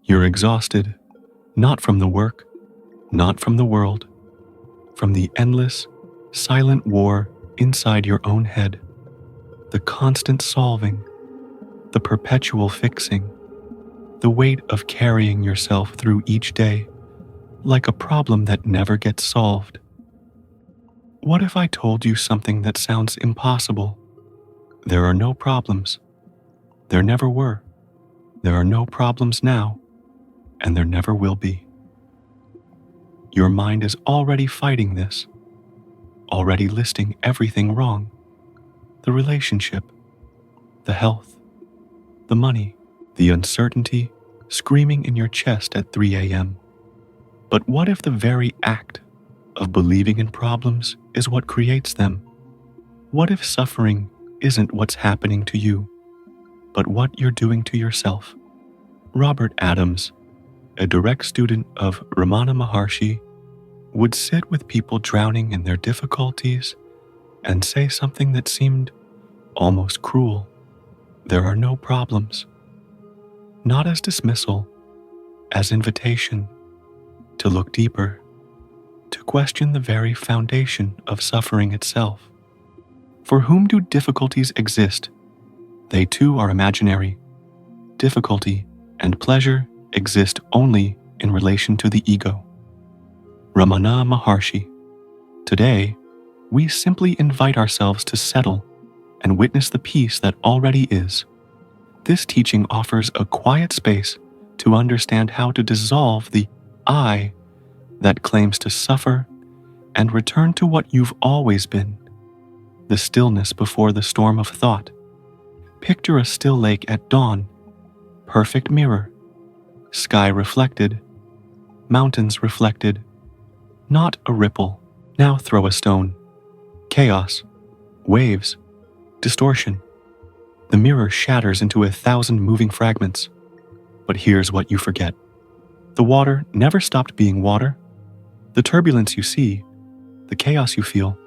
You're exhausted, not from the work, not from the world, from the endless, silent war inside your own head, the constant solving, the perpetual fixing, the weight of carrying yourself through each day like a problem that never gets solved. What if I told you something that sounds impossible? There are no problems. There never were. There are no problems now, and there never will be. Your mind is already fighting this, already listing everything wrong. The relationship, the health, the money, the uncertainty screaming in your chest at 3 a.m. But what if the very act of believing in problems is what creates them? What if suffering isn't what's happening to you, but what you're doing to yourself? Robert Adams, a direct student of Ramana Maharshi, would sit with people drowning in their difficulties and say something that seemed almost cruel. There are no problems. Not as dismissal, as invitation to look deeper, to question the very foundation of suffering itself. For whom do difficulties exist? They too are imaginary. Difficulty and pleasure exist only in relation to the ego. Ramana Maharshi. Today, we simply invite ourselves to settle and witness the peace that already is. This teaching offers a quiet space to understand how to dissolve the I that claims to suffer and return to what you've always been, the stillness before the storm of thought. Picture a still lake at dawn, perfect mirror, sky reflected, mountains reflected, not a ripple. Now throw a stone. Chaos, waves, distortion. The mirror shatters into 1,000 moving fragments. But here's what you forget. The water never stopped being water. The turbulence you see, the chaos you feel,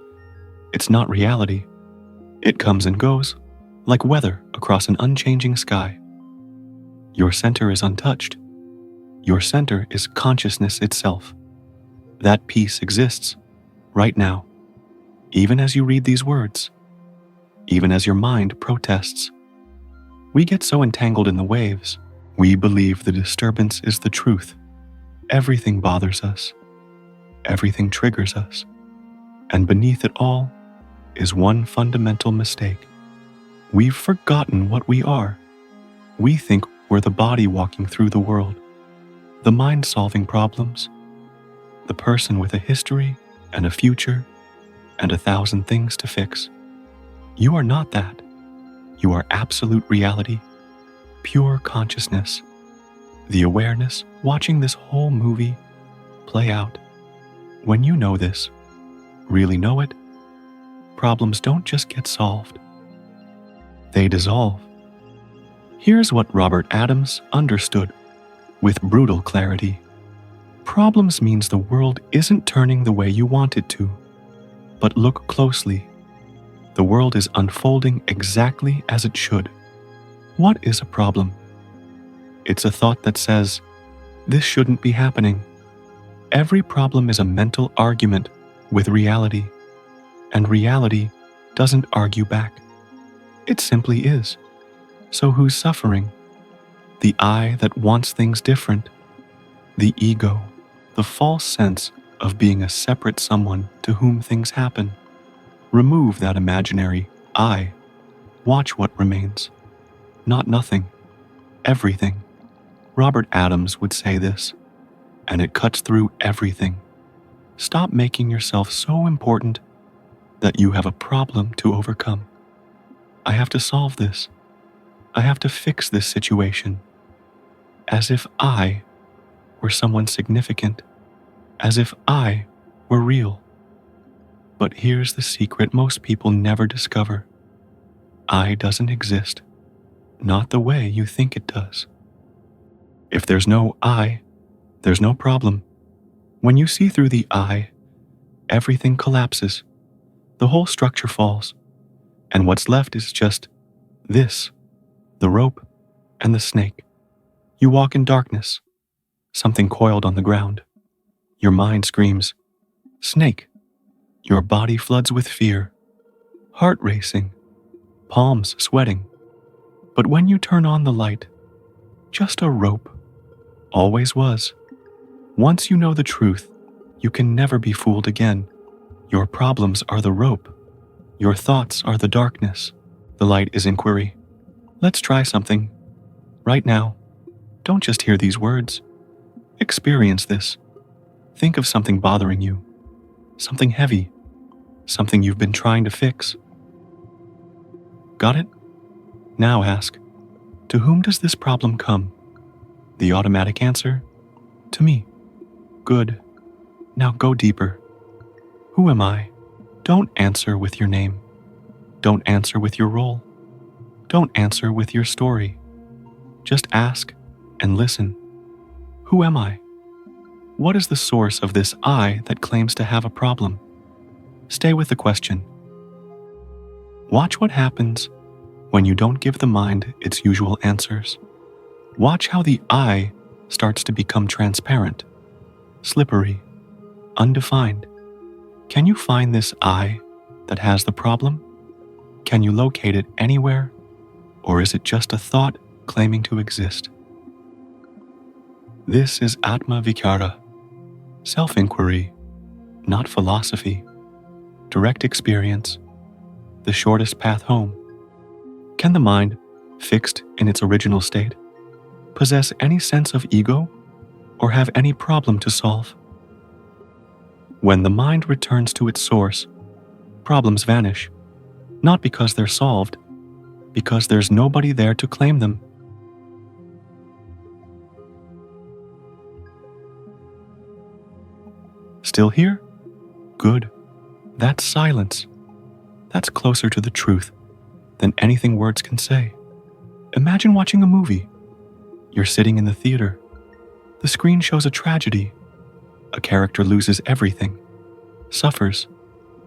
it's not reality. It comes and goes, like weather across an unchanging sky. Your center is untouched. Your center is consciousness itself. That peace exists right now, even as you read these words, even as your mind protests. We get so entangled in the waves, we believe the disturbance is the truth. Everything bothers us. Everything triggers us. And beneath it all is one fundamental mistake. We've forgotten what we are. We think we're the body walking through the world, the mind solving problems, the person with a history and a future and 1,000 things to fix. You are not that. You are absolute reality, pure consciousness, the awareness watching this whole movie play out. When you know this, really know it, problems don't just get solved. They dissolve. Here's what Robert Adams understood with brutal clarity. Problems means the world isn't turning the way you want it to. But look closely. The world is unfolding exactly as it should. What is a problem? It's a thought that says, this shouldn't be happening. Every problem is a mental argument with reality, and reality doesn't argue back. It simply is. So who's suffering? The I that wants things different. The ego, the false sense of being a separate someone to whom things happen. Remove that imaginary I. Watch what remains. Not nothing. Everything. Robert Adams would say this, and it cuts through everything. Stop making yourself so important that you have a problem to overcome. I have to solve this. I have to fix this situation. As if I were someone significant. As if I were real. But here's the secret most people never discover. I doesn't exist. Not the way you think it does. If there's no I, there's no problem. When you see through the I, everything collapses. The whole structure falls. And what's left is just this, the rope and the snake. You walk in darkness, something coiled on the ground. Your mind screams, "Snake." Your body floods with fear, heart racing, palms sweating. But when you turn on the light, just a rope, always was. Once you know the truth, you can never be fooled again. Your problems are the rope. Your thoughts are the darkness. The light is inquiry. Let's try something. Right now. Don't just hear these words. Experience this. Think of something bothering you. Something heavy. Something you've been trying to fix. Got it? Now ask, to whom does this problem come? The automatic answer? To me. Good. Now go deeper. Who am I? Don't answer with your name. Don't answer with your role. Don't answer with your story. Just ask and listen. Who am I? What is the source of this I that claims to have a problem? Stay with the question. Watch what happens when you don't give the mind its usual answers. Watch how the I starts to become transparent, slippery, undefined. Can you find this I that has the problem? Can you locate it anywhere? Or is it just a thought claiming to exist? This is Atma-Vichara, self-inquiry, not philosophy, direct experience, the shortest path home. Can the mind, fixed in its original state, possess any sense of ego or have any problem to solve? When the mind returns to its source, problems vanish, not because they're solved, because there's nobody there to claim them. Still here? Good. That's silence. That's closer to the truth than anything words can say. Imagine watching a movie. You're sitting in the theater. The screen shows a tragedy. A character loses everything, suffers,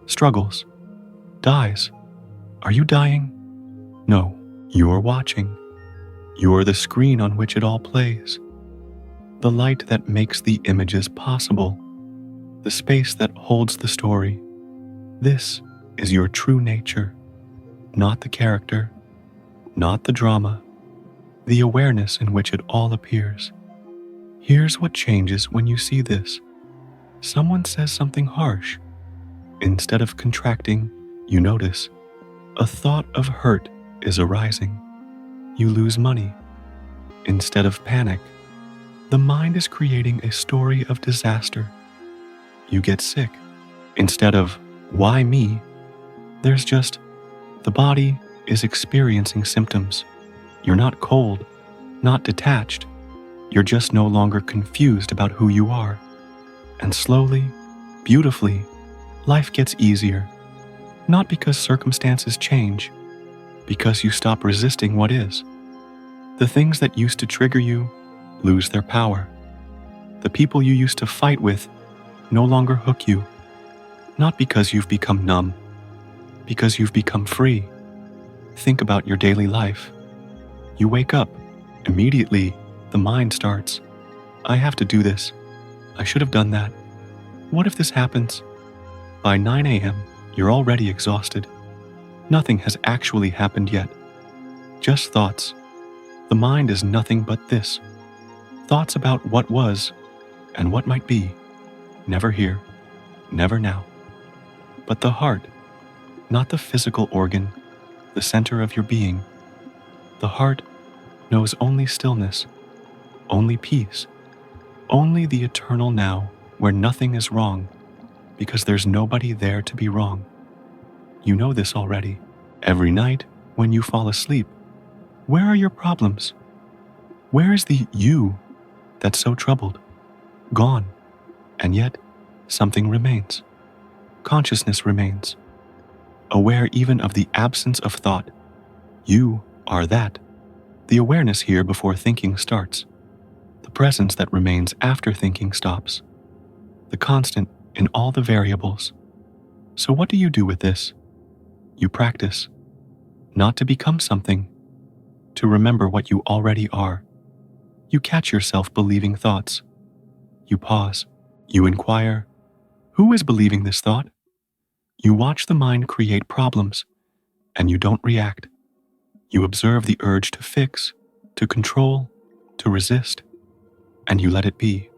struggles, dies. Are you dying? No, you're watching. You're the screen on which it all plays. The light that makes the images possible. The space that holds the story. This is your true nature, not the character, not the drama, the awareness in which it all appears. Here's what changes when you see this. Someone says something harsh. Instead of contracting, you notice a thought of hurt is arising. You lose money. Instead of panic, the mind is creating a story of disaster. You get sick. Instead of, why me? There's just, the body is experiencing symptoms. You're not cold, not detached. You're just no longer confused about who you are. And slowly, beautifully, life gets easier. Not because circumstances change, because you stop resisting what is. The things that used to trigger you lose their power. The people you used to fight with no longer hook you, not because you've become numb, because you've become free. Think about your daily life. You wake up, immediately the mind starts, I have to do this. I should have done that. What if this happens? By 9 a.m., you're already exhausted. Nothing has actually happened yet. Just thoughts. The mind is nothing but this. Thoughts about what was and what might be. Never here, never now. But the heart, not the physical organ, the center of your being. The heart knows only stillness, only peace, only the eternal now where nothing is wrong, because there's nobody there to be wrong. You know this already. Every night when you fall asleep, where are your problems? Where is the you that's so troubled? Gone. And yet, something remains. Consciousness remains. Aware even of the absence of thought. You are that. The awareness here before thinking starts. The presence that remains after thinking stops. The constant in all the variables. So what do you do with this? You practice. Not to become something. To remember what you already are. You catch yourself believing thoughts. You pause. You inquire, who is believing this thought? You watch the mind create problems, and you don't react. You observe the urge to fix, to control, to resist, and you let it be.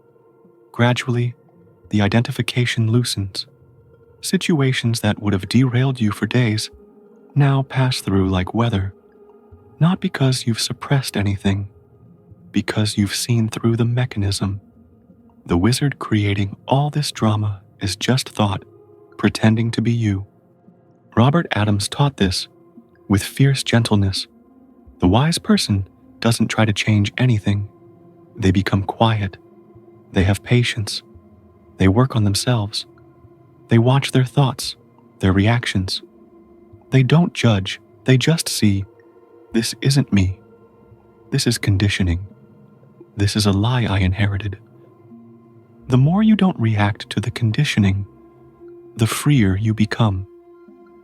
Gradually, the identification loosens. Situations that would have derailed you for days now pass through like weather, not because you've suppressed anything, because you've seen through the mechanism. The wizard creating all this drama is just thought, pretending to be you. Robert Adams taught this with fierce gentleness. The wise person doesn't try to change anything. They become quiet. They have patience. They work on themselves. They watch their thoughts, their reactions. They don't judge. They just see, this isn't me. This is conditioning. This is a lie I inherited. The more you don't react to the conditioning, the freer you become.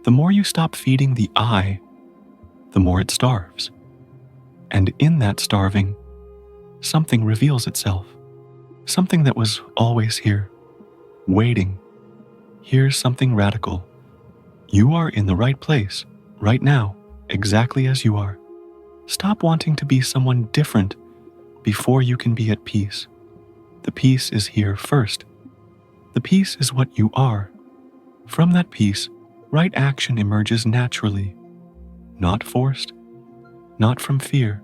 The more you stop feeding the I, the more it starves. And in that starving, something reveals itself. Something that was always here, waiting. Here's something radical. You are in the right place, right now, exactly as you are. Stop wanting to be someone different before you can be at peace. The peace is here first. The peace is what you are. From that peace, right action emerges naturally, not forced, not from fear.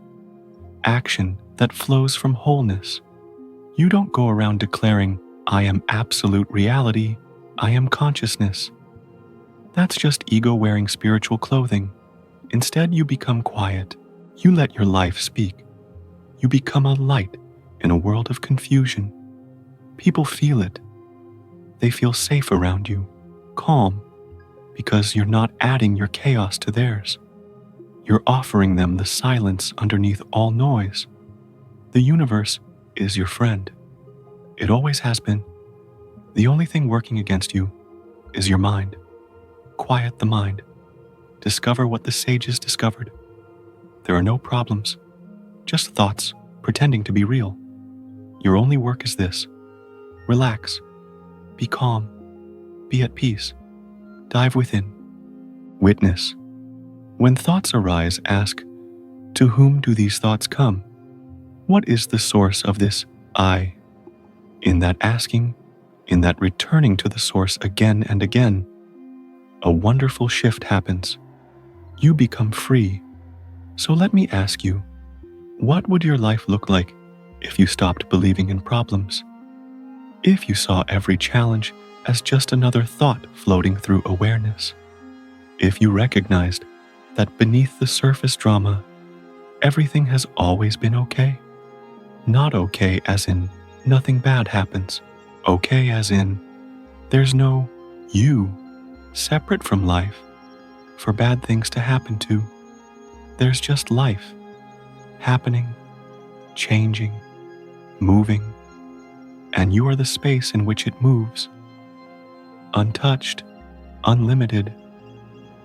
Action that flows from wholeness. You don't go around declaring, I am absolute reality, I am consciousness. That's just ego wearing spiritual clothing. Instead, you become quiet. You let your life speak. You become a light in a world of confusion. People feel it. They feel safe around you, calm, because you're not adding your chaos to theirs. You're offering them the silence underneath all noise. The universe is your friend. It always has been. The only thing working against you is your mind. Quiet the mind. Discover what the sages discovered. There are no problems, just thoughts pretending to be real. Your only work is this. Relax. Be calm. Be at peace. Dive within. Witness. When thoughts arise, ask, to whom do these thoughts come? What is the source of this I? In that asking, in that returning to the source again and again, a wonderful shift happens. You become free. So let me ask you, what would your life look like if you stopped believing in problems? If you saw every challenge as just another thought floating through awareness? If you recognized that beneath the surface drama, everything has always been okay? Not okay as in nothing bad happens. Okay as in there's no you separate from life for bad things to happen to. There's just life happening, changing, moving, and you are the space in which it moves. Untouched, unlimited,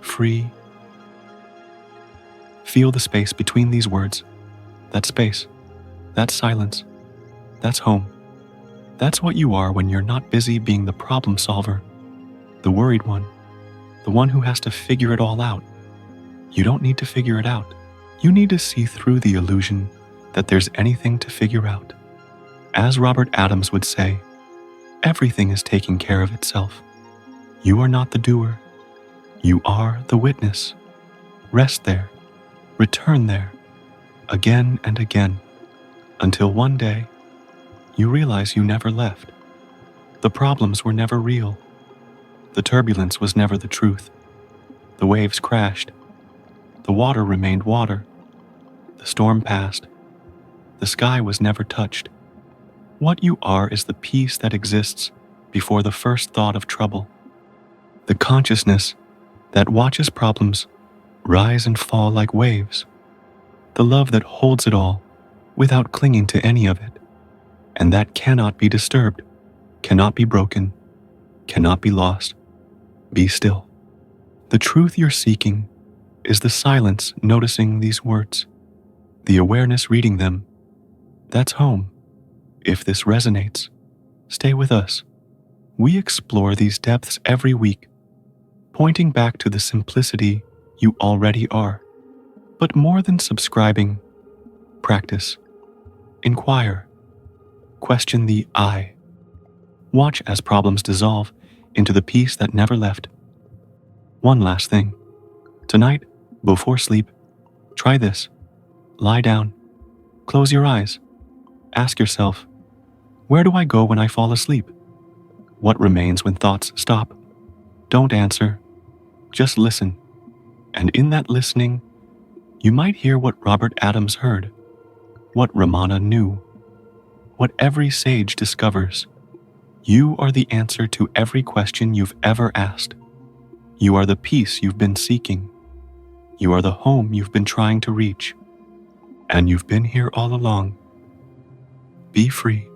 free. Feel the space between these words. That space, that silence, that's home. That's what you are when you're not busy being the problem solver, the worried one, the one who has to figure it all out. You don't need to figure it out. You need to see through the illusion that there's anything to figure out. As Robert Adams would say, everything is taking care of itself. You are not the doer. You are the witness. Rest there. Return there. Again and again. Until one day, you realize you never left. The problems were never real. The turbulence was never the truth. The waves crashed. The water remained water. The storm passed. The sky was never touched. What you are is the peace that exists before the first thought of trouble. The consciousness that watches problems rise and fall like waves. The love that holds it all without clinging to any of it. And that cannot be disturbed, cannot be broken, cannot be lost. Be still. The truth you're seeking is the silence noticing these words, the awareness reading them. That's home, if this resonates. Stay with us. We explore these depths every week, pointing back to the simplicity you already are. But more than subscribing, practice, inquire, question the I. Watch as problems dissolve into the peace that never left. One last thing. Tonight, before sleep, try this. Lie down. Close your eyes. Ask yourself, where do I go when I fall asleep? What remains when thoughts stop? Don't answer. Just listen. And in that listening, you might hear what Robert Adams heard, what Ramana knew, what every sage discovers. You are the answer to every question you've ever asked. You are the peace you've been seeking. You are the home you've been trying to reach. And you've been here all along. Be free.